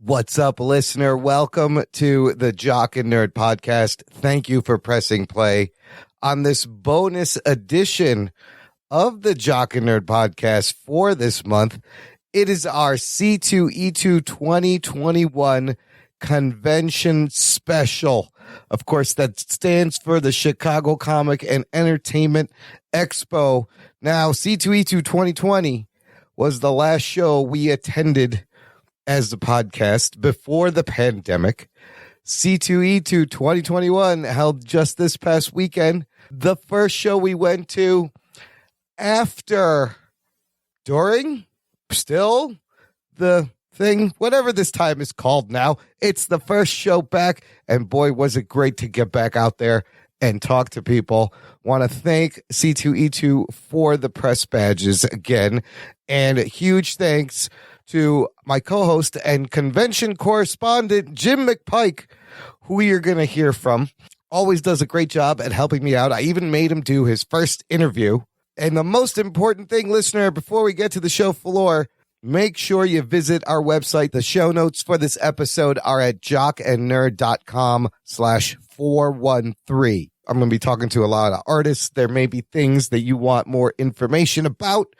What's up, listener? Welcome to the Jock and Nerd podcast. Thank you for pressing play on this bonus edition of the Jock and Nerd podcast for this month. It is our C2E2 2021 convention special. Of course, that stands for the Chicago Comic and Entertainment Expo. Now, C2E2 2020 was the last show we attended as the podcast before the pandemic. C2E2 2021 held just this past weekend. The first show we went to during the thing, whatever this time is called now. It's the first show back, and boy, was it great to get back out there and talk to people. Want to thank C2E2 for the press badges again, and huge thanks to my co-host and convention correspondent, Jim McPike, who you're going to hear from. Always does a great job at helping me out. I even made him do his first interview. And the most important thing, listener, before we get to the show floor, make sure you visit our website. The show notes for this episode are at jockandnerd.com/413. I'm going to be talking to a lot of artists. There may be things that you want more information about.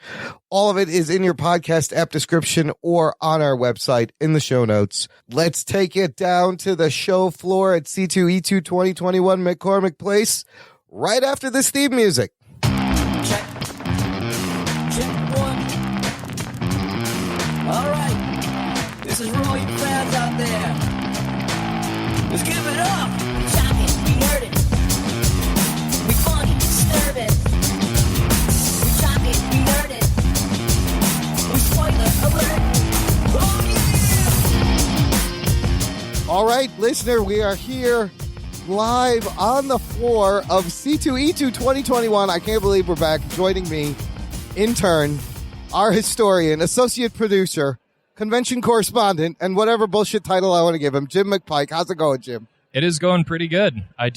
All of it is in your podcast app description or on our website in the show notes. Let's take it down to the show floor at C2E2 2021 McCormick Place right after this theme music. Check one. All right. This is for all you fans out there. Let's give it up. Shocking, we heard it. We funny, disturbing. We shocking, we heard it. We spoiler alert. Oh yeah! All right, listener, we are here live on the floor of C2E2 2021. I can't believe we're back. Joining me, intern, our historian, associate producer, convention correspondent, and whatever bullshit title I want to give him, Jim McPike. How's it going, Jim? It is going pretty good. I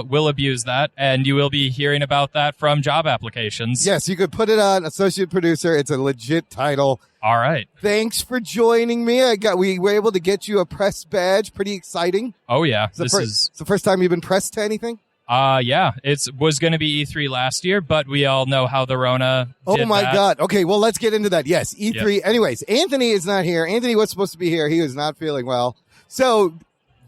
will abuse that, and you will be hearing about that from job applications. Yes, you could put it on associate producer. It's a legit title. All right. Thanks for joining me. We were able to get you a press badge. Pretty exciting. Oh, yeah. It's the first time you've been pressed to anything? Yeah. It was going to be E3 last year, but we all know how the Rona did Oh, my that. God. Okay, well, let's get into that. Yes, E3. Yep. Anyways, Anthony is not here. Anthony was supposed to be here. He was not feeling well. So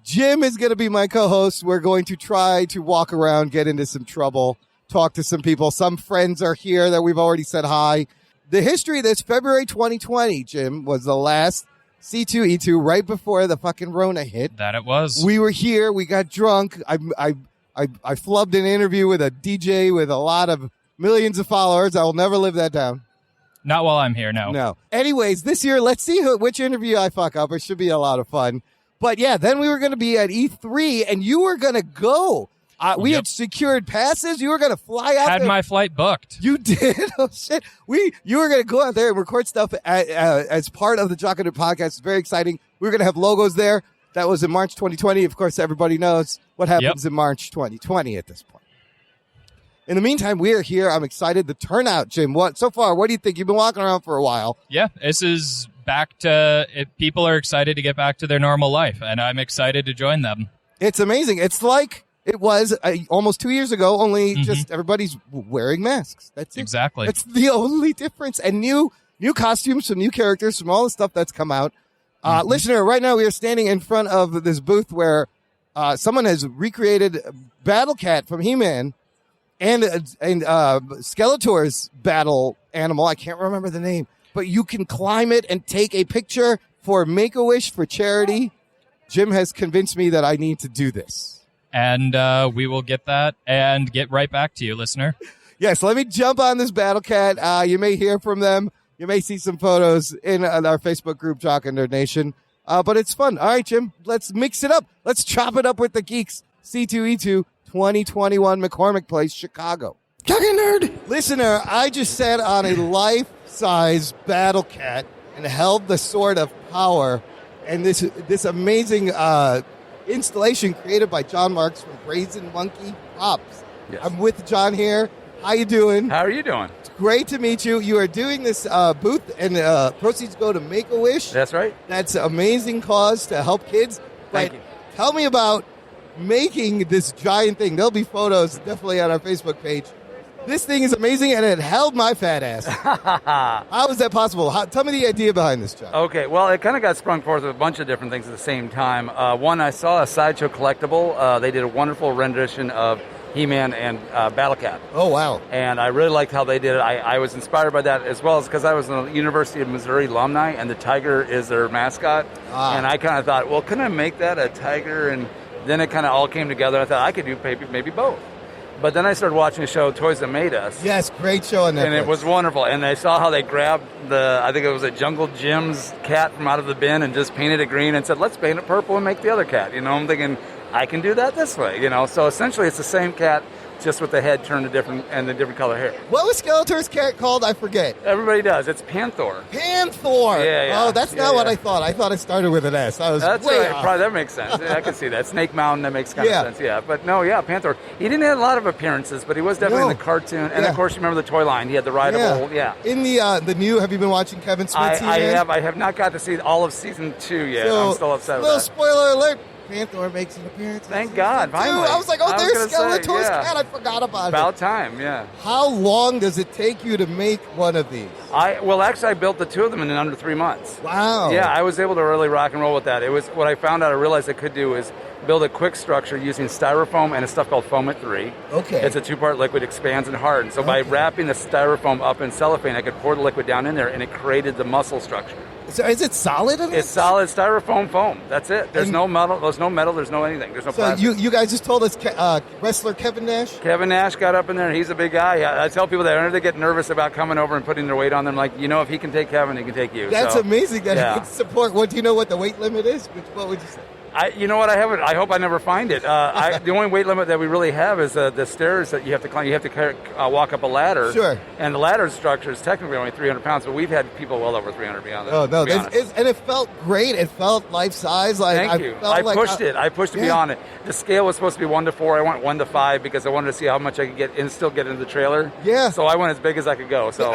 Jim is going to be my co-host. We're going to try to walk around, get into some trouble, talk to some people. Some friends are here that we've already said hi. The history of this, February 2020, Jim, was the last C2E2 right before the fucking Rona hit. That it was. We were here. We got drunk. I flubbed an interview with a DJ with a lot of millions of followers. I will never live that down. Not while I'm here, no. No. Anyways, this year, let's see which interview I fuck up. It should be a lot of fun. But yeah, then we were going to be at E3, and you were going to go. We had secured passes. You were going to fly out. Had there. my flight booked. You did? Oh, shit. You were going to go out there and record stuff as part of the Jock and Nerd podcast. It's very exciting. We were going to have logos there. That was in March 2020. Of course, everybody knows what happens in March 2020 at this point. In the meantime, we are here. I'm excited. The turnout, Jim. So far, what do you think? You've been walking around for a while. Yeah, this is back to it. People are excited to get back to their normal life, and I'm excited to join them. It's amazing. It's like it was almost 2 years ago, only just everybody's wearing masks. That's it. Exactly. That's the only difference. And new costumes from new characters from all the stuff that's come out. Listener, right now we are standing in front of this booth where someone has recreated Battle Cat from He-Man and Skeletor's battle animal. I can't remember the name, but you can climb it and take a picture for Make-A-Wish for charity. Jim has convinced me that I need to do this. And we will get that and get right back to you, listener. Yes, let me jump on this Battle Cat. You may hear from them. You may see some photos in our Facebook group, Jock and Nerd Nation. But it's fun. All right, Jim, let's mix it up. Let's chop it up with the geeks. C2E2 2021 McCormick Place, Chicago. Jock and Nerd! Listener, I just sat on a life-size Battle Cat and held the Sword of Power. And this amazing installation created by John Marks from Brazen Monkey Props. Yes. I'm with John here. How you doing? How are you doing? Great to meet you. You are doing this booth, and proceeds go to Make-A-Wish. That's right. That's an amazing cause to help kids. Thank But you. Tell me about making this giant thing. There'll be photos definitely on our Facebook page. This thing is amazing, and it held my fat ass. How is that possible? Tell me the idea behind this, John. Okay, well, it kind of got sprung forth with a bunch of different things at the same time. One, I saw a Sideshow collectible. They did a wonderful rendition of He-Man and Battle Cat. Oh, wow. And I really liked how they did it. I was inspired by that, as well as because I was a University of Missouri alumni, and the tiger is their mascot. And I kind of thought, well, couldn't I make that a tiger? And then it kind of all came together. I thought I could do maybe both. But then I started watching a show, Toys That Made Us. Yes, great show on Netflix. And it was wonderful. And I saw how they grabbed I think it was a Jungle Jim's cat from out of the bin and just painted it green and said, let's paint it purple and make the other cat. You know, I'm thinking, I can do that this way, you know. So essentially it's the same cat, just with the head turned to different color hair. What was Skeletor's cat called? I forget. Everybody does. It's Panther. Panther. Yeah. Oh, that's not what I thought. I thought it started with an S. I was That's way right. off. Probably, that makes sense. Yeah, I can see that. Snake Mountain, that makes kind of sense. Yeah. But no, Panther. He didn't have a lot of appearances, but he was definitely in the cartoon. And of course, you remember the toy line. He had the rideable. Yeah. In the new, have you been watching Kevin Smith's He-Man? I have not got to see all of season 2 yet. So, I'm still upset with little that. spoiler alert. Panther makes an appearance. Thank God, finally. I was like, there's Skeletor's yeah. cat. I forgot about it. About time, yeah. How long does it take you to make one of these? Actually, I built the two of them in under 3 months. Wow. Yeah, I was able to really rock and roll with that. It was what I found out. I realized I could do is build a quick structure using styrofoam and a stuff called Foam at 3. Okay. It's a 2-part liquid, expands and hardens. So by wrapping the styrofoam up in cellophane, I could pour the liquid down in there, and it created the muscle structure. So is it solid? It's solid styrofoam foam. That's it. There's no metal. There's no metal. There's no anything. There's no plastic. You guys just told us wrestler Kevin Nash? Kevin Nash got up in there, and he's a big guy. I tell people that whenever they get nervous about coming over and putting their weight on them, like, if he can take Kevin, he can take you. That's amazing that he yeah. can support. Do you know what the weight limit is? What would you say? You know what? I haven't. I hope I never find it. The only weight limit that we really have is the stairs that you have to climb. You have to walk up a ladder. Sure. And the ladder structure is technically only 300 pounds, but we've had people well over 300 beyond that. Oh no! And it felt great. It felt life size. Thank you. I pushed it. I pushed it beyond it. The scale was supposed to be 1 to 4. I went 1 to 5 because I wanted to see how much I could get and still get into the trailer. Yeah. So I went as big as I could go. So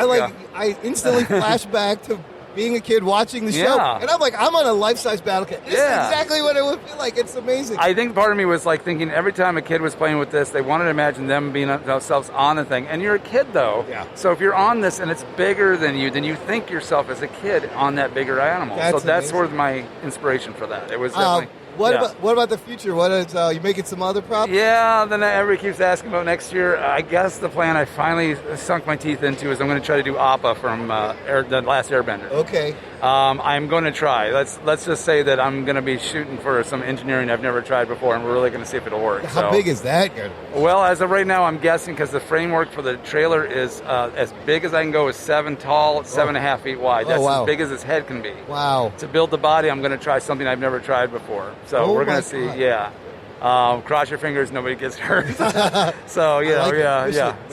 I instantly flash back to being a kid watching the show, and I'm like, I'm on a life-size Battle Cat. This is exactly what it would feel like. It's amazing. I think part of me was like thinking every time a kid was playing with this, they wanted to imagine them being themselves on the thing. And you're a kid, though. Yeah. So if you're on this and it's bigger than you, then you think yourself as a kid on that bigger animal. That's amazing. sort of my inspiration for that. It was definitely... What about the future? What is you making some other props? Yeah, then everybody keeps asking about next year. I guess the plan I finally sunk my teeth into is I'm going to try to do Appa from the Last Airbender. Okay. I'm going to try. Let's just say that I'm going to be shooting for some engineering I've never tried before, and we're really going to see if it'll work. How big is that going to be? Well, as of right now, I'm guessing because the framework for the trailer is as big as I can go is 7 tall, 7.5 feet wide. That's as big as his head can be. Wow. To build the body, I'm going to try something I've never tried before. So we're going to see. God. Yeah. Cross your fingers, nobody gets hurt. So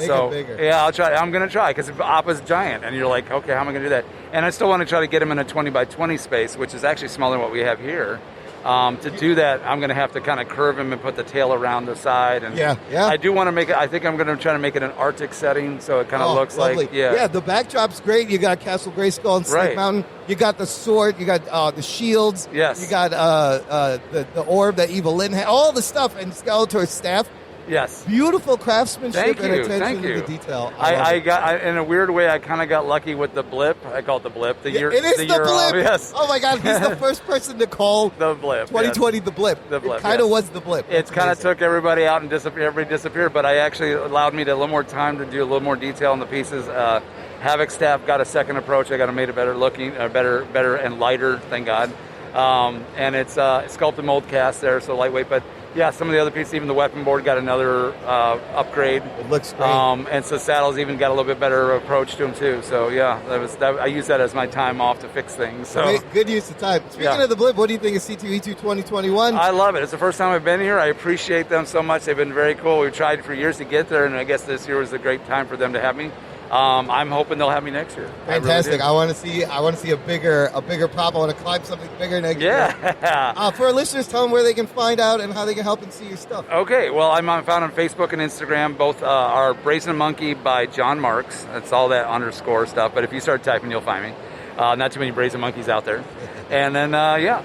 So bigger. Yeah, I'll try. I'm going to try because Appa's giant, and you're like, okay, how am I going to do that? And I still want to try to get him in a 20 by 20 space, which is actually smaller than what we have here. To do that, I'm going to have to kind of curve him and put the tail around the side. And I do want to make it. I think I'm going to try to make it an Arctic setting, so it kind of looks lovely. like the backdrop's great. You got Castle Grayskull and Snake Mountain. You got the sword. You got the shields. Yes. You got the orb that Evil Lyn had. All the stuff and Skeletor's staff. Yes. Beautiful craftsmanship and attention Thank to you. the detail. I got in a weird way. I kind of got lucky with the blip. I call it the blip. It is the blip. Yes. Oh my God, he's the first person to call the blip. 2020 the blip. The blip. It kind of was the blip. It kind of took everybody out and everybody disappeared. But I actually allowed me to a little more time to do a little more detail in the pieces. Havoc staff got a second approach. I got to make it better looking, better and lighter. Thank God. And it's sculpted mold cast there, so lightweight. But yeah, some of the other pieces, even the weapon board got another upgrade. It looks great. And so saddles even got a little bit better approach to them too. So yeah, I used that as my time off to fix things. So good use of time. Speaking of the blip, what do you think of C2E2 2021? I love it. It's the first time I've been here. I appreciate them so much. They've been very cool. We've tried for years to get there, and I guess this year was a great time for them to have me. I'm hoping they'll have me next year. Fantastic! I I want to see a bigger prop. I want to climb something bigger next year. Yeah. For our listeners, tell them where they can find out and how they can help and see your stuff. Okay. Well, I'm found on Facebook and Instagram. Both are Brazen Monkey by John Marks. That's all that underscore stuff. But if you start typing, you'll find me. Not too many Brazen Monkeys out there. And then,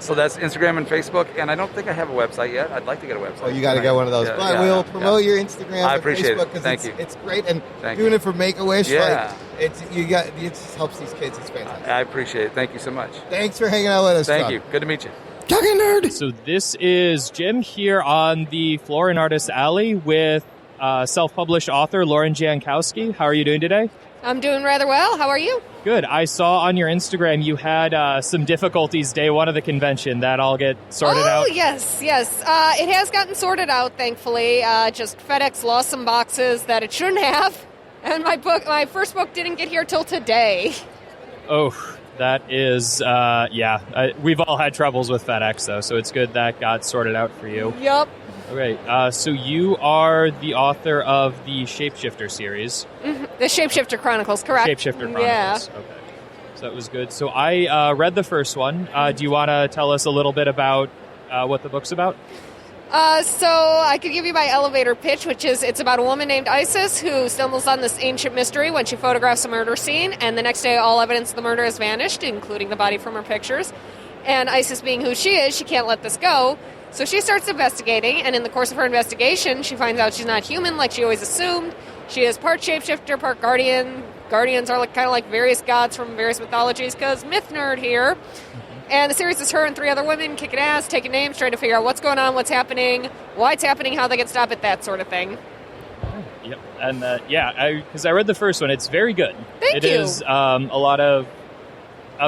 so that's Instagram and Facebook. And I don't think I have a website yet. I'd like to get a website. Oh, you got to get one of those. Yeah, but we'll promote your Instagram I and appreciate Facebook it. Thank you. It's great. And Thank doing you. it for Make-A-Wish, Yeah. it just helps these kids. It's fantastic. I appreciate it. Thank you so much. Thanks for hanging out with us, Thank John. you. Good to meet you. Talking Nerd. So this is Jim here on the floor in Artist Alley with self-published author Lauren Jankowski. How are you doing today? I'm doing rather well. How are you? Good. I saw on your Instagram you had some difficulties day one of the convention. That all get sorted out? Oh, yes. It has gotten sorted out, thankfully. Just FedEx lost some boxes that it shouldn't have. And my first book didn't get here till today. Oh, that is, we've all had troubles with FedEx, though, so it's good that got sorted out for you. Yep. Okay, so you are the author of the Shapeshifter series. Mm-hmm. The Shapeshifter Chronicles, correct? Shapeshifter Chronicles. Yeah. Okay. So that was good. So I read the first one. Do you want to tell us a little bit about what the book's about? So I could give you my elevator pitch, which is it's about a woman named Isis who stumbles on this ancient mystery when she photographs a murder scene, and the next day all evidence of the murder has vanished, including the body from her pictures. And Isis, being who she is, she can't let this go. So she starts investigating, and in the course of her investigation, she finds out she's not human like she always assumed. She is part shapeshifter, part guardian. Guardians are kind of like various gods from various mythologies, because myth nerd here. And the series is her and 3 other women kicking ass, taking names, trying to figure out what's going on, what's happening, why it's happening, how they can stop it, that sort of thing. Yep. And because I read the first one, it's very good. Thank you. It is a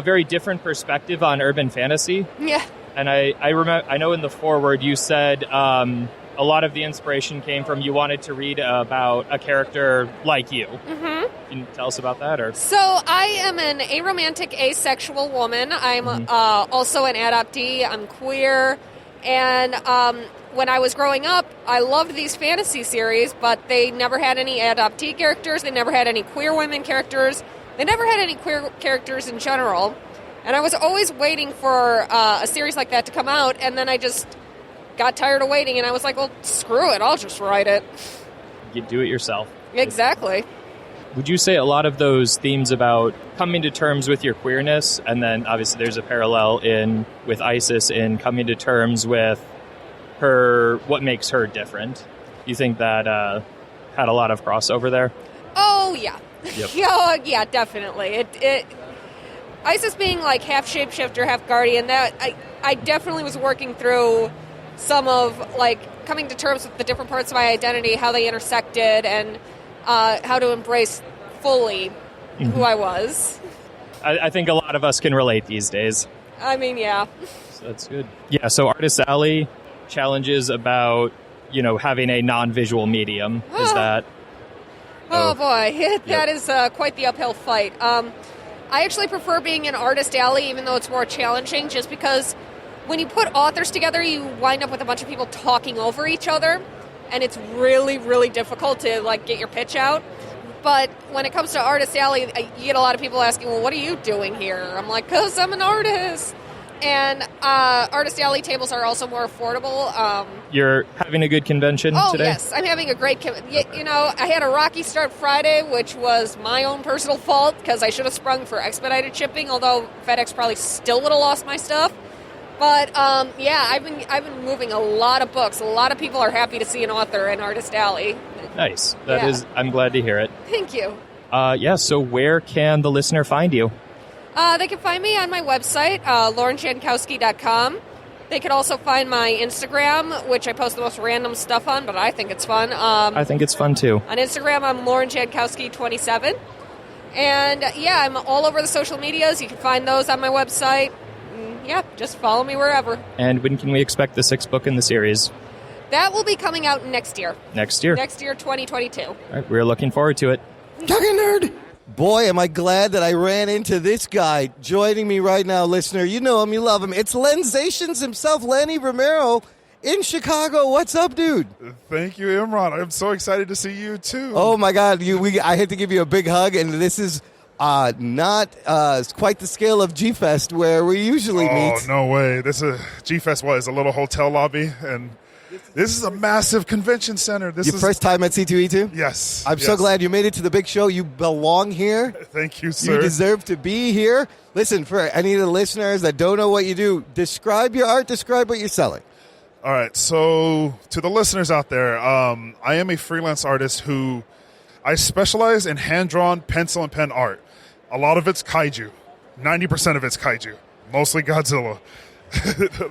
very different perspective on urban fantasy. Yeah. And I remember, I know in the foreword you said a lot of the inspiration came from you wanted to read about a character like you. Mm-hmm. Can you tell us about that? Or So I am an aromantic, asexual woman. I'm also an adoptee. I'm queer. And when I was growing up, I loved these fantasy series, but they never had any adoptee characters. They never had any queer women characters. They never had any queer characters in general. And I was always waiting for a series like that to come out, and then I just got tired of waiting, and I was like, well, screw it, I'll just write it. you do it yourself. Exactly. Would you say a lot of those themes about coming to terms with your queerness, and then obviously there's a parallel with Isis in coming to terms with her, what makes her different? You think that had a lot of crossover there? Oh, yeah. Yep. Yeah, definitely. Isis being like half shapeshifter, half guardian, that I definitely was working through some of like coming to terms with the different parts of my identity, how they intersected, and how to embrace fully who I was. I think a lot of us can relate these days. I mean, yeah. So that's good. Yeah, so Artist Alley challenges about, having a non-visual medium. Is that... Oh, boy. That is quite the uphill fight. I actually prefer being an Artist Alley, even though it's more challenging, just because when you put authors together, you wind up with a bunch of people talking over each other, and it's really, really difficult to get your pitch out. But when it comes to Artist Alley, you get a lot of people asking, well, what are you doing here? I'm like, because I'm an artist. And Artist Alley tables are also more affordable. You're having a good convention today? Oh, yes. I'm having a great convention. I had a rocky start Friday, which was my own personal fault, because I should have sprung for expedited shipping, although FedEx probably still would have lost my stuff. But, I've been moving a lot of books. A lot of people are happy to see an author in Artist Alley. Nice. I'm glad to hear it. Thank you. So where can the listener find you? They can find me on my website, laurenjankowski.com. They can also find my Instagram, which I post the most random stuff on, but I think it's fun. I think it's fun, too. On Instagram, I'm laurenjankowski27. And, I'm all over the social medias. You can find those on my website. Just follow me wherever. And when can we expect the 6th book in the series? That will be coming out next year. Next year? Next year, 2022. All right, we're looking forward to it. Talking Nerd! Boy, am I glad that I ran into this guy joining me right now, listener. You know him, you love him. It's Lenzations himself, Lenny Romero. in Chicago. What's up, dude? Thank you, Imran. I'm so excited to see you too. Oh my God, I had to give you a big hug, and this is not quite the scale of G-Fest where we usually meet. Oh, no way. This is G-Fest is a little hotel lobby, and this is a massive convention center. This Your is first time at C2E2? Yes. I'm so yes. glad you made it to the big show. You belong here. Thank you, sir. You deserve to be here. Listen, for any of the listeners that don't know what you do, describe your art, describe what you're selling. All right, so to the listeners out there, I am a freelance artist who I specialize in hand-drawn pencil and pen art. A lot of it's kaiju. 90% of it's kaiju. Mostly Godzilla.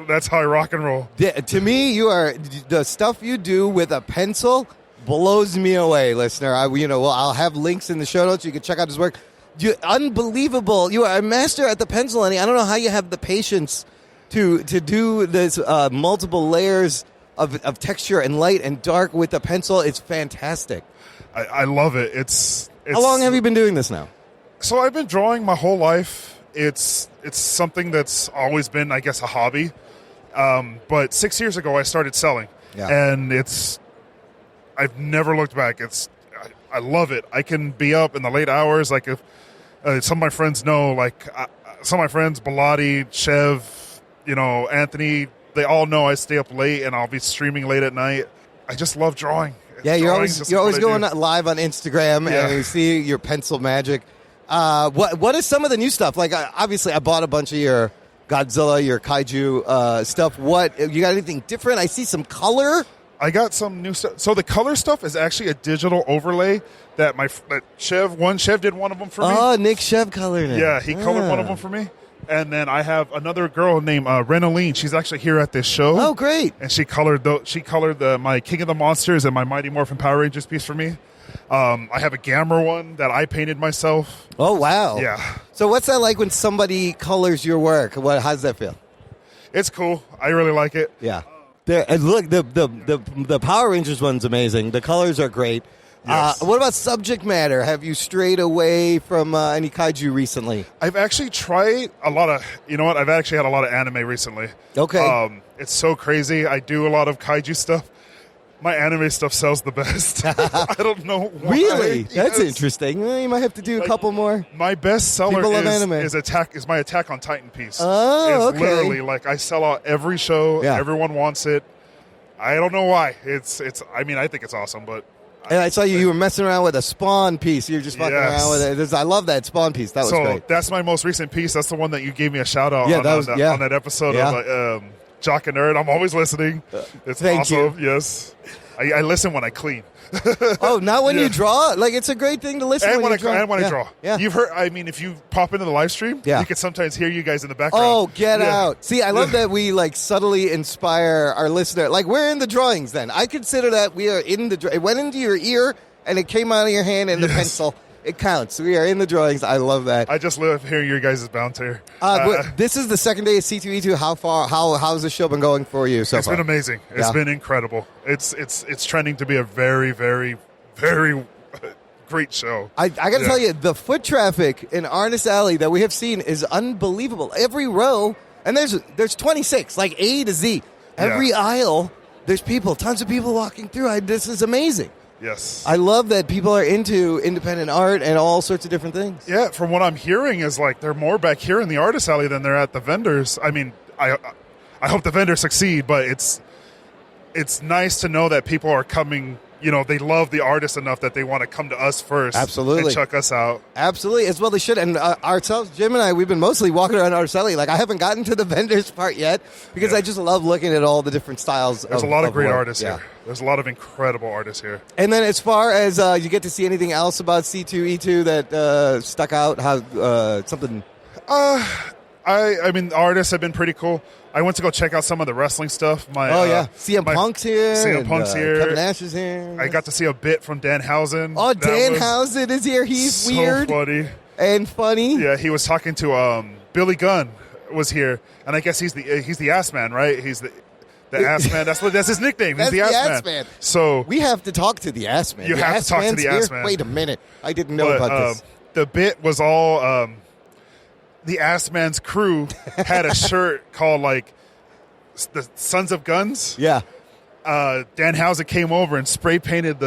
That's how I rock and roll. Yeah, to me, you are the stuff you do with a pencil blows me away, listener. I'll have links in the show notes. You can check out his work. Unbelievable. You are a master at the pencil, and I don't know how you have the patience to do this multiple layers of texture and light and dark with the pencil. It's fantastic. I love it. It's how long have you been doing this now? So I've been drawing my whole life. It's something that's always been, I guess, a hobby. But 6 years ago, I started selling, and I've never looked back. I love it. I can be up in the late hours. Like if some of my friends know, some of my friends, Bilotti, Chev, Anthony, they all know I stay up late and I'll be streaming late at night. I just love drawing. Yeah, you're always going live on Instagram and you see your pencil magic. What is some of the new stuff? Like, obviously, I bought a bunch of your Godzilla, your kaiju stuff. What you got? Anything different? I see some color. I got some new stuff. So the color stuff is actually a digital overlay that Chev did one of them for me. Oh, Nick Chev colored it. Yeah, he colored one of them for me. And then I have another girl named Renaline. She's actually here at this show. Oh, great! And she colored my King of the Monsters and my Mighty Morphin Power Rangers piece for me. I have a Gamera one that I painted myself. Oh, wow. Yeah. So what's that like when somebody colors your work? How does that feel? It's cool. I really like it. Yeah. And look, the Power Rangers one's amazing. The colors are great. Yes. What about subject matter? Have you strayed away from any kaiju recently? I've actually tried a lot of, I've actually had a lot of anime recently. Okay. It's so crazy. I do a lot of kaiju stuff. My anime stuff sells the best. I don't know why. Really? That's Yes. interesting. Well, you might have to do a couple more. My best seller People love anime. is my Attack on Titan piece. Oh, It's okay. literally I sell out every show. Yeah. Everyone wants it. I don't know why. I think it's awesome, but And I saw you were messing around with a Spawn piece. You were just fucking Yes. around with it. I love that Spawn piece. That was great. That's my most recent piece. That's the one that you gave me a shout out Yeah, on that episode of Jock and Nerd. I'm always listening. It's Thank awesome. Yes. I listen when I clean. Oh, not when you draw? Like, it's a great thing to listen And when you when I draw. draw. Yeah. You've heard, if you pop into the live stream, you can sometimes hear you guys in the background. Oh, get Yeah. out. See, I love that we subtly inspire our listener. Like, we're in the drawings then. I consider that we are in the it went into your ear and it came out of your hand in the pencil. It counts. We are in the drawings. I love that. I just love hearing your guys' banter. This is the second day of C2E2. How's the show been going for you so It's far? been amazing. It's been incredible. It's trending to be a very, very, very great show. I got to tell you, the foot traffic in Artist Alley that we have seen is unbelievable. Every row, and there's 26, like A to Z. Every aisle, there's tons of people walking through. This is amazing. Yes. I love that people are into independent art and all sorts of different things. Yeah, from what I'm hearing is they're more back here in the Artist Alley than they're at the vendors. I mean, I hope the vendors succeed, but it's nice to know that people are coming. They love the artist enough that they want to come to us first. Absolutely. And check us out. Absolutely, as well they should. And ourselves, Jim and I, we've been mostly walking around Artist Alley. I haven't gotten to the vendors part yet because I just love looking at all the different styles. There's a lot of great work. artists here. There's a lot of incredible artists here. And then as far as you get to see anything else about C2E2 that stuck out, something? I mean, the artists have been pretty cool. I went to go check out some of the wrestling stuff. CM Punk's here. CM Punk's here. Kevin Nash is here. I got to see a bit from Danhausen. Oh, That Danhausen is here. He's so weird funny and funny. Yeah, he was talking to Billy Gunn was here, and I guess he's the ass man, right? He's the ass man. That's his nickname. He's That's the ass man. So we have to talk to the ass man. You have to talk to the ass man. Wait a minute, I didn't know about this. The bit was all the ass man's crew had a shirt called the Sons of Guns. Yeah. Dan Houser came over and spray painted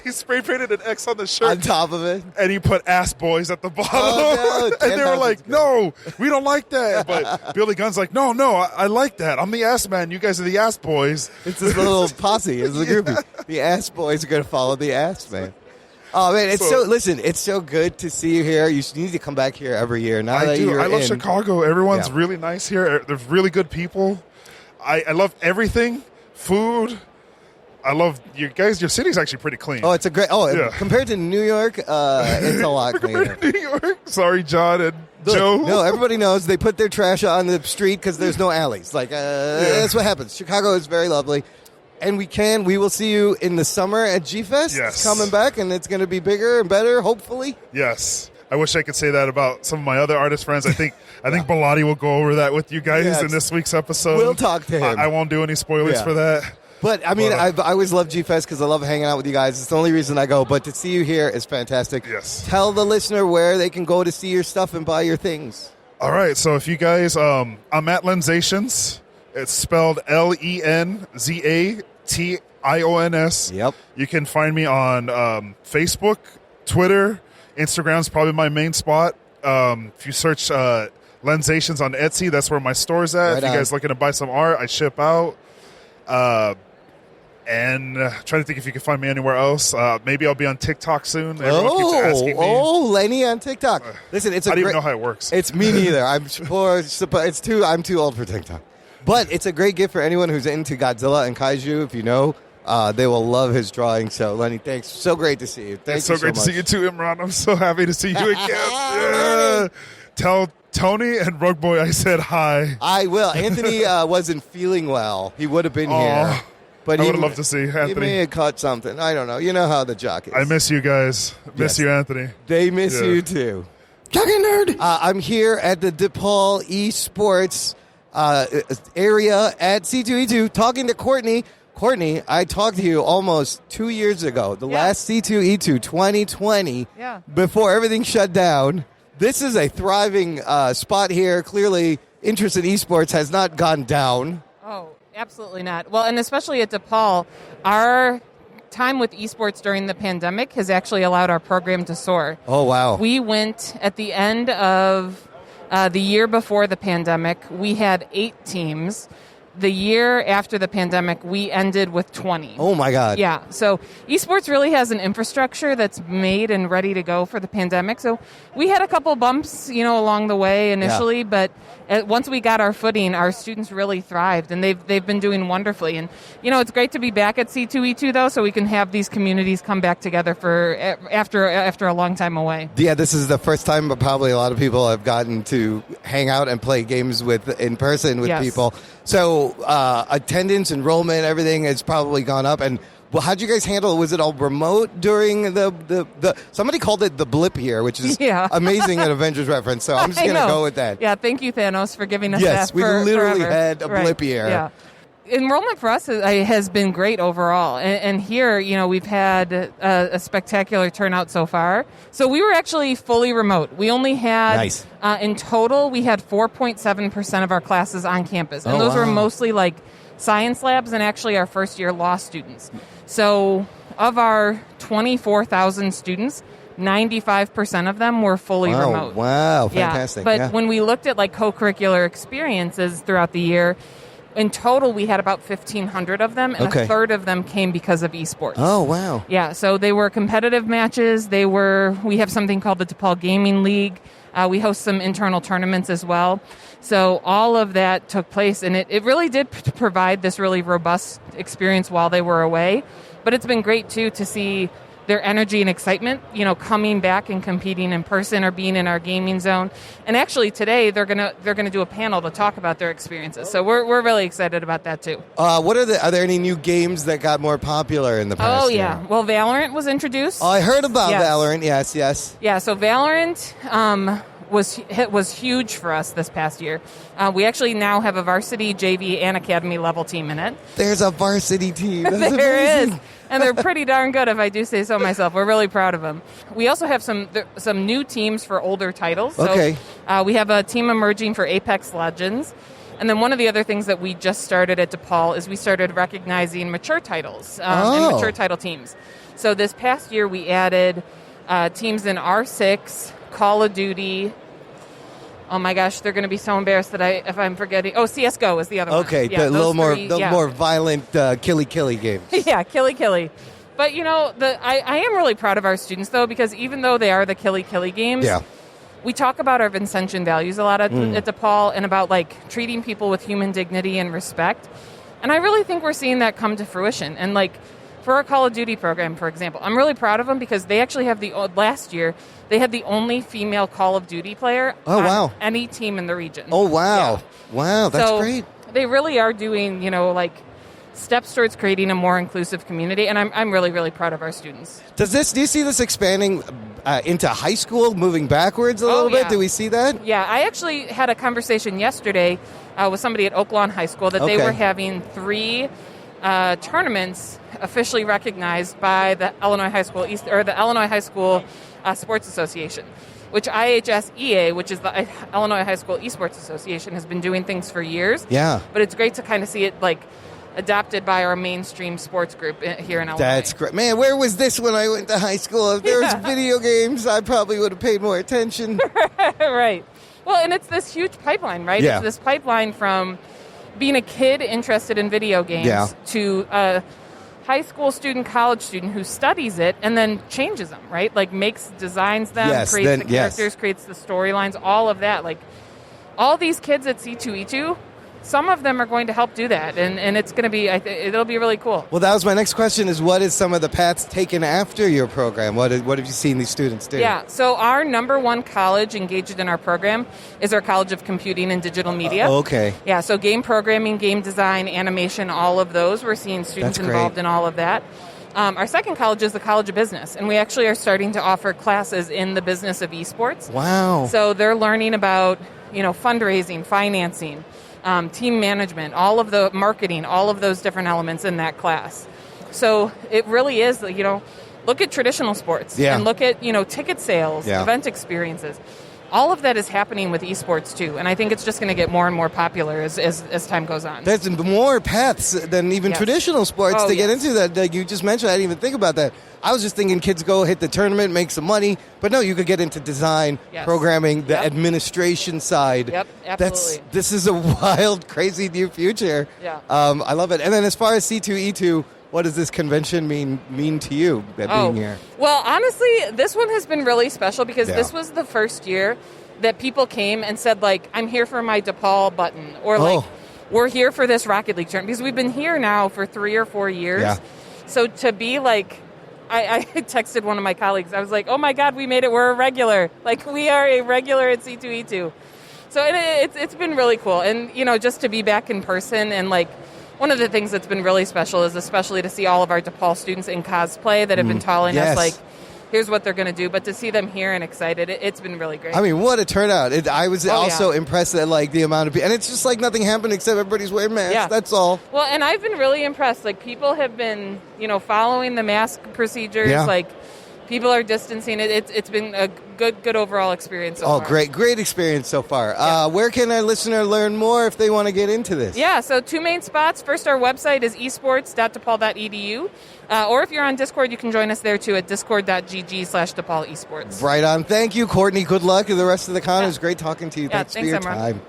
he spray painted an X on the shirt On top of it. and he put ass boys at the bottom. Oh, no. And they were like, no, we don't like that. But Billy Gunn's like, no, I like that. I'm the ass man. You guys are the ass boys. It's this little posse. It's a groupie. The ass boys are going to follow the ass man. Oh, man, it's so good to see you here. You need to come back here every year. Now that you're I love in. Chicago. Everyone's really nice here. There's really good people. I love everything. Food. I love you guys. Your city's actually pretty clean. Oh, it's a great. Compared to New York, it's a lot cleaner. Compared to New York. Sorry, John and Joe. No, everybody knows they put their trash on the street because there's no alleys. That's what happens. Chicago is very lovely. And we will see you in the summer at G-Fest. Yes. It's coming back, and it's going to be bigger and better, hopefully. Yes. I wish I could say that about some of my other artist friends. I think Bilotti will go over that with you guys in this week's episode. We'll talk to him. I won't do any spoilers for that. But, I mean, I always love G-Fest because I love hanging out with you guys. It's the only reason I go. But to see you here is fantastic. Yes. Tell the listener where they can go to see your stuff and buy your things. All right. So if you guys, I'm at Lenzations. It's spelled Lenzations. Yep. You can find me on Facebook, Twitter, Instagram's probably my main spot. If you search Lenzations on Etsy, that's where my store's at. Right if you guys looking to buy some art, I ship out. And trying to think if you can find me anywhere else. Maybe I'll be on TikTok soon. Everyone keeps asking me. Lenny on TikTok. Listen, I don't even know how it works. It's me neither. I'm too old for TikTok. But it's a great gift for anyone who's into Godzilla and Kaiju. If you know, they will love his drawing. So, Lenny, thanks. So great to see you. It's so great to see you too, Imran. I'm so happy to see you again. Yeah. Tell Tony and Rug Boy I said hi. I will. Anthony wasn't feeling well. He would have been here. But I would have loved to see Anthony. He may have caught something. I don't know. You know how the jock is. I miss you guys. Miss you, Anthony. They miss you too. Talking Nerd. I'm here at the DePaul Esports area at C2E2 talking to Courtney. Courtney, I talked to you almost 2 years ago, the last C2E2 2020, before everything shut down. This is a thriving spot here. Clearly, interest in esports has not gone down. Oh, absolutely not. Well, and especially at DePaul, our time with esports during the pandemic has actually allowed our program to soar. Oh, wow. We went at the end of the year before the pandemic, we had 8 teams. The year after the pandemic, we ended with 20. Oh, my God. Yeah. So esports really has an infrastructure that's made and ready to go for the pandemic. So we had a couple bumps, along the way initially, but once we got our footing, our students really thrived, and they've been doing wonderfully. And, it's great to be back at C2E2, though, so we can have these communities come back together after a long time away. Yeah, this is the first time probably a lot of people have gotten to hang out and play games in person with people. So attendance, enrollment, everything has probably gone up. And how'd you guys handle it? Was it all remote during the somebody called it the blip year, which is amazing an Avengers reference. So I'm just going to go with that. Yeah, thank you, Thanos, for giving us that. Yes, we literally forever. had a blip year. Yeah. Enrollment for us has been great overall. And here, we've had a spectacular turnout so far. So we were actually fully remote. We only had, in total, we had 4.7% of our classes on campus. And those were mostly like science labs and actually our first-year law students. So of our 24,000 students, 95% of them were fully remote. Wow, fantastic. Yeah. But when we looked at like co-curricular experiences throughout the year, in total, we had about 1,500 of them, and a third of them came because of esports. Oh, wow. Yeah, so they were competitive matches. We have something called the DePaul Gaming League. We host some internal tournaments as well. So all of that took place, and it really did provide this really robust experience while they were away. But it's been great, too, to see their energy and excitement, coming back and competing in person or being in our gaming zone. And actually today they're gonna do a panel to talk about their experiences. So we're really excited about that too. Are there any new games that got more popular in the past year? Yeah. Well, Valorant was introduced. Oh, I heard about Valorant. Yes. Yeah. So Valorant was huge for us this past year. We actually now have a varsity, JV, and academy level team in it. There's a varsity team. That's there amazing. is. And they're pretty darn good, if I do say so myself. We're really proud of them. We also have some new teams for older titles. So, we have a team emerging for Apex Legends. And then one of the other things that we just started at DePaul is we started recognizing mature titles and mature title teams. So this past year we added teams in R6, Call of Duty. Oh my gosh, they're going to be so embarrassed that if I'm forgetting. Oh, CS:GO is the other one. Okay, Yeah, the little more violent killy games. Yeah, killy. But I am really proud of our students though, because even though they are the killy games, we talk about our Vincentian values a lot at DePaul and about like treating people with human dignity and respect. And I really think we're seeing that come to fruition. And like for our Call of Duty program, for example, I'm really proud of them because they actually have last year they had the only female Call of Duty player on any team in the region. Oh, wow. Yeah. Wow, that's great. They really are doing, steps towards creating a more inclusive community, and I'm really, really proud of our students. Do you see this expanding into high school, moving backwards a little bit? Do we see that? Yeah, I actually had a conversation yesterday with somebody at Oak Lawn High School that they were having 3 tournaments officially recognized by the Illinois High School the Illinois High School Sports Association, which IHSEA, which is the Illinois High School Esports Association, has been doing things for years. Yeah. But it's great to kind of see it adopted by our mainstream sports group here in Illinois. That's great. Man, where was this when I went to high school? If there was video games, I probably would have paid more attention. Right. Well, and it's this huge pipeline, right? Yeah. It's this pipeline from being a kid interested in video games to a high school student, college student who studies it and then changes them, right? Like designs them, creates the characters, creates the storylines, all of that. Like all these kids at C2E2, some of them are going to help do that, and it's going to be, it'll be really cool. Well, that was my next question is what is some of the paths taken after your program? What have you seen these students do? Yeah, so our number one college engaged in our program is our College of Computing and Digital Media. Okay. Yeah, so game programming, game design, animation, all of those. We're seeing students involved in all of that. Our second college is the College of Business, and we actually are starting to offer classes in the business of esports. Wow. So they're learning about, fundraising, financing, team management, all of the marketing, all of those different elements in that class. So it really is, look at traditional sports and look at, ticket sales, event experiences. All of that is happening with esports too, and I think it's just going to get more and more popular as time goes on. There's more paths than even traditional sports to get into that. Like you just mentioned, I didn't even think about that. I was just thinking kids go hit the tournament, make some money, but no, you could get into design, programming, the administration side. Yep, absolutely. This is a wild, crazy new future. Yeah. I love it. And then as far as C2E2, what does this convention mean to you, being here? Well, honestly, this one has been really special because this was the first year that people came and said, I'm here for my DePaul button, or we're here for this Rocket League tournament, because we've been here now for 3 or 4 years. Yeah. So to be I texted one of my colleagues. I was like, oh my God, we made it. We're a regular. We are a regular at C2E2. So it's been really cool. And, just to be back in person and one of the things that's been really special is especially to see all of our DePaul students in cosplay that have been telling us, here's what they're going to do. But to see them here and excited, it's been really great. I mean, what a turnout. I was also impressed at, the amount of people. And it's just nothing happened except everybody's wearing masks. Yeah. That's all. Well, and I've been really impressed. People have been, following the mask procedures. Yeah. People are distancing. It's been a good overall experience so far. Oh, great experience so far. Yeah. Where can our listener learn more if they want to get into this? Yeah, so 2 main spots. First, our website is esports.depaul.edu. Or if you're on Discord, you can join us there too at discord.gg/DePaul Esports. Right on. Thank you, Courtney. Good luck with the rest of the con. It was great talking to you. Thanks for your time.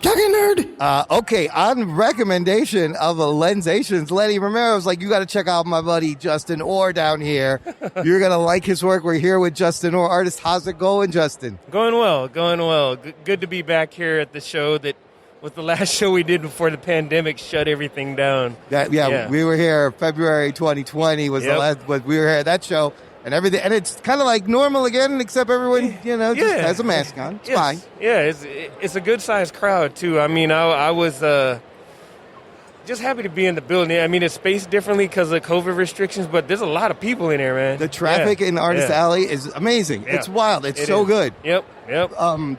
Talking Nerd. Okay, on recommendation of Lensations, Lenny Romero was like, you got to check out my buddy Justin Orr down here. You're going to like his work. We're here with Justin Orr, artist. How's it going, Justin? Going well. Good to be back here at the show that was the last show we did before the pandemic shut everything down. We were here February 2020 was the last, we were here at that show. And everything, and it's kind of like normal again, except everyone, just has a mask on. It's fine. Yeah, it's a good-sized crowd, too. I mean, I was just happy to be in the building. I mean, it's spaced differently because of COVID restrictions, but there's a lot of people in there, man. The traffic in Artist Alley is amazing. Yeah. It's wild. It's so good. Yep.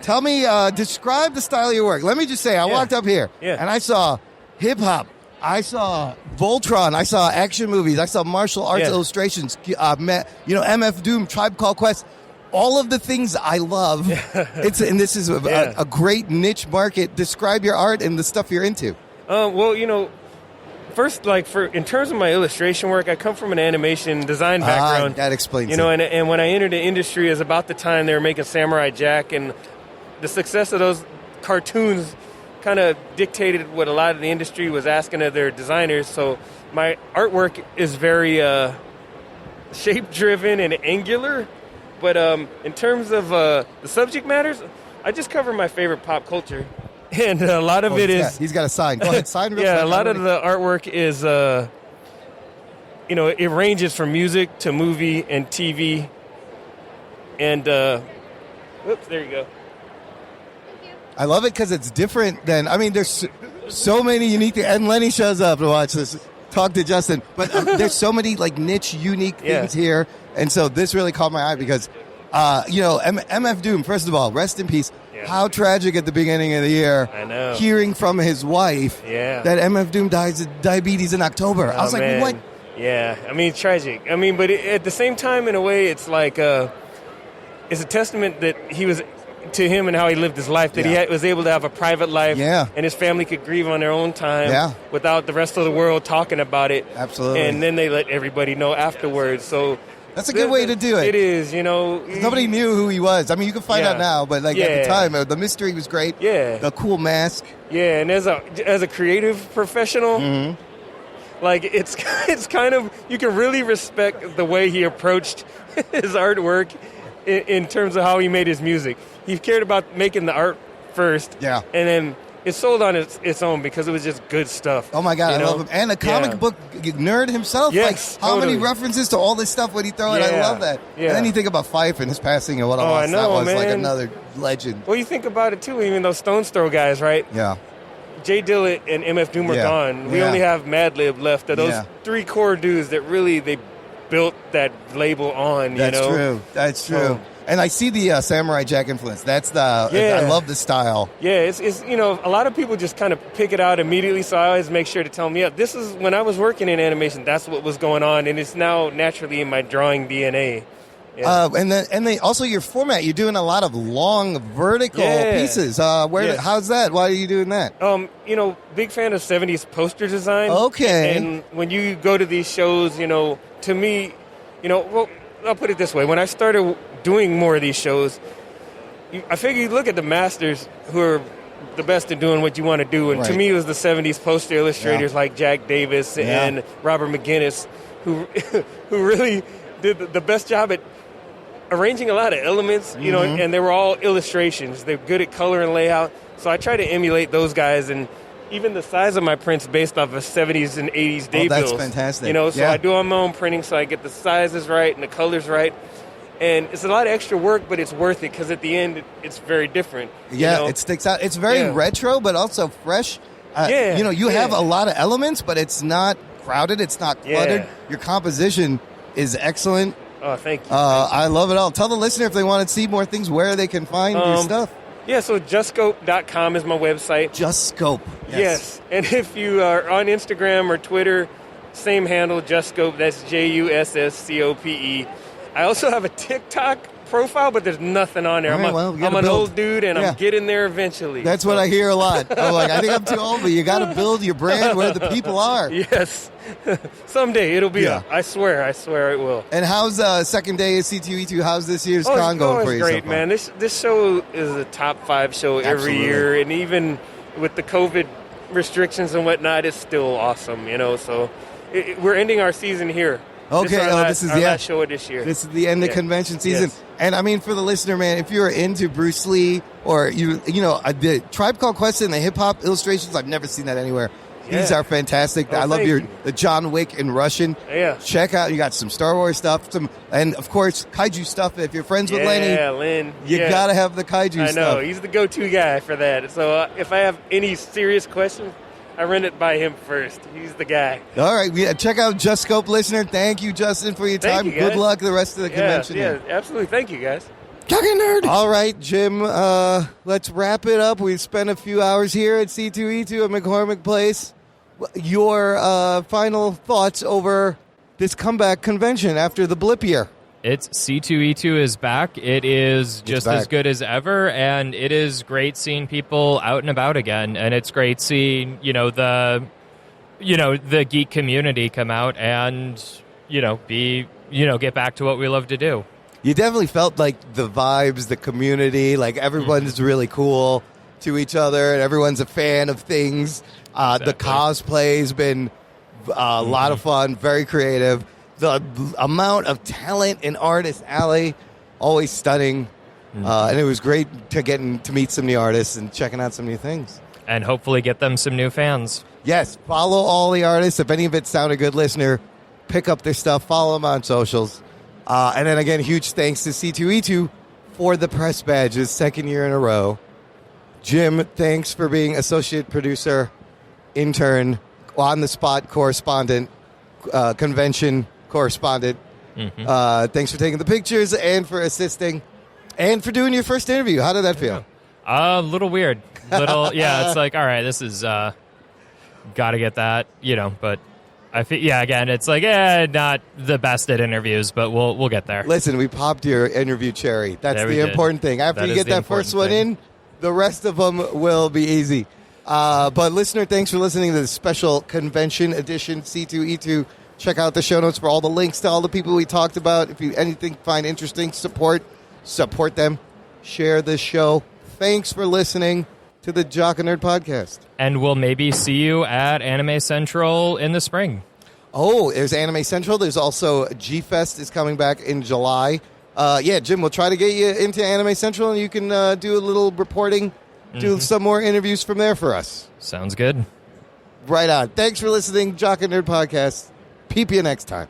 Tell me, describe the style of your work. Let me just say, I walked up here, and I saw hip-hop. I saw Voltron. I saw action movies. I saw martial arts illustrations. MF Doom, Tribe Called Quest. all of the things I love. And this is a great niche market. Describe your art and the stuff you're into. Well, first, in terms of my illustration work, I come from an animation design background. That explains it. And when I entered the industry, it was about the time they were making Samurai Jack, and the success of those cartoons kind of dictated what a lot of the industry was asking of their designers. So my artwork is very shape-driven and angular. But in terms of the subject matters, I just cover my favorite pop culture. And a lot of it is... He's got a sign. Go ahead, sign real quick. Yeah, a lot of the artwork is, it ranges from music to movie and TV. And, oops, there you go. I love it because it's different than... I mean, there's so many unique... And Lenny shows up to watch this. Talk to Justin. But there's so many, niche, unique things here. And so this really caught my eye because, MF Doom, first of all, rest in peace. Yeah. How tragic at the beginning of the year. I know. Hearing from his wife that MF Doom dies of diabetes in October. I was like, what? Yeah, I mean, tragic. I mean, but at the same time, in a way, it's like it's a testament that he was... to him and how he lived his life, that he was able to have a private life, and his family could grieve on their own time without the rest of the world talking about it. Absolutely. And then they let everybody know afterwards. So that's a good way to do it. It is, Nobody knew who he was. I mean, you can find out now, but at the time, the mystery was great. Yeah. The cool mask. Yeah, and as a creative professional, it's kind of, you can really respect the way he approached his artwork in terms of how he made his music. He cared about making the art first, and then it sold on its own because it was just good stuff. Oh my God, I love him. And a comic book nerd himself. Yes, how many references to all this stuff would he throw in? I love that. Yeah. And then you think about Fife and his passing and what a loss that was, like another legend. Well, you think about it too, even those Stone's Throw guys, right? Yeah. Jay Dillett and MF Doom are gone. We only have Madlib left of those three core dudes that really they built that label on. That's true. That's true. And I see the Samurai Jack influence. That's I love the style. Yeah, it's a lot of people just kind of pick it out immediately, so I always make sure to tell them, this is when I was working in animation, that's what was going on, and it's now naturally in my drawing DNA. Yeah. And then also your format, you're doing a lot of long vertical pieces. How's that? Why are you doing that? Big fan of 70s poster design. Okay. And when you go to these shows, to me, I'll put it this way. When I started doing more of these shows, I figure you look at the masters who are the best at doing what you want to do. And to me, it was the 70s poster illustrators like Jack Davis and Robert McGinnis who really did the best job at arranging a lot of elements, and they were all illustrations. They're good at color and layout. So I try to emulate those guys, and even the size of my prints based off of 70s and 80s day bills. That's fantastic. So I do all my own printing so I get the sizes right and the colors right. And it's a lot of extra work, but it's worth it because at the end, it's very different. Yeah, it sticks out. It's very retro, but also fresh. You have a lot of elements, but it's not crowded. It's not cluttered. Your composition is excellent. Oh, thank you. I love it all. Tell the listener if they want to see more things, where they can find your stuff. Yeah, so justscope.com is my website. Just Scope. Yes. And if you are on Instagram or Twitter, same handle, JustScope. That's JUSSCOPE. I also have a TikTok profile, but there's nothing on there. I'm an old dude, and I'm getting there eventually. That's what I hear a lot. I'm like, I think I'm too old, but you got to build your brand where the people are. Yes. Someday it'll be up. I swear it will. And how's second day of C2E2? How's this year's con going for you? It's great, man. This show is a top 5 show every year, and even with the COVID restrictions and whatnot, it's still awesome, So we're ending our season here. Okay, this is our last show of this year. This is the end of convention season. Yes. And I mean, for the listener, man, if you're into Bruce Lee or the Tribe Called Quest and the hip hop illustrations, I've never seen that anywhere. These are fantastic. I love the John Wick in Russian. Yeah. Check out, you got some Star Wars stuff, and of course, kaiju stuff. If you're friends with Lenny, Len, you gotta have the kaiju stuff. I know, he's the go-to guy for that. So if I have any serious questions, I run it by him first. He's the guy. All right. Check out Just Scope, listener. Thank you, Justin, for your time. You, good luck the rest of the convention. Yeah, absolutely. Thank you, guys. Talking Nerd. All right, Jim. Let's wrap it up. We've spent a few hours here at C2E2 at McCormick Place. Your final thoughts over this comeback convention after the blip year? It's C2E2 is back. It is just as good as ever, and it is great seeing people out and about again. And it's great seeing, the geek community come out and, get back to what we love to do. You definitely felt like the vibes, the community, like everyone's really cool to each other, and everyone's a fan of things. Exactly. The cosplay's been a lot of fun, very creative. The amount of talent in Artist Alley, always stunning. And it was great to meet some new artists and checking out some new things. And hopefully get them some new fans. Yes, follow all the artists. If any of it sounded good, listener, pick up their stuff, follow them on socials. And then again, huge thanks to C2E2 for the press badges, second year in a row. Jim, thanks for being associate producer, intern, on-the-spot correspondent, convention correspondent. Thanks for taking the pictures and for assisting and for doing your first interview. How did that feel? A little weird. It's like, all right, this is got to get that, but I feel, again, it's like, not the best at interviews, but we'll get there. Listen, we popped your interview cherry. That's the important thing. After you get that first one in, the rest of them will be easy. But listener, thanks for listening to the special convention edition C2E2. Check out the show notes for all the links to all the people we talked about. If you anything find interesting, support them. Share this show. Thanks for listening to the Jock and Nerd podcast. And we'll maybe see you at Anime Central in the spring. Oh, there's Anime Central. There's also G-Fest is coming back in July. Jim, we'll try to get you into Anime Central, and you can do a little reporting, do some more interviews from there for us. Sounds good. Right on. Thanks for listening, Jock and Nerd podcast. Peep you next time.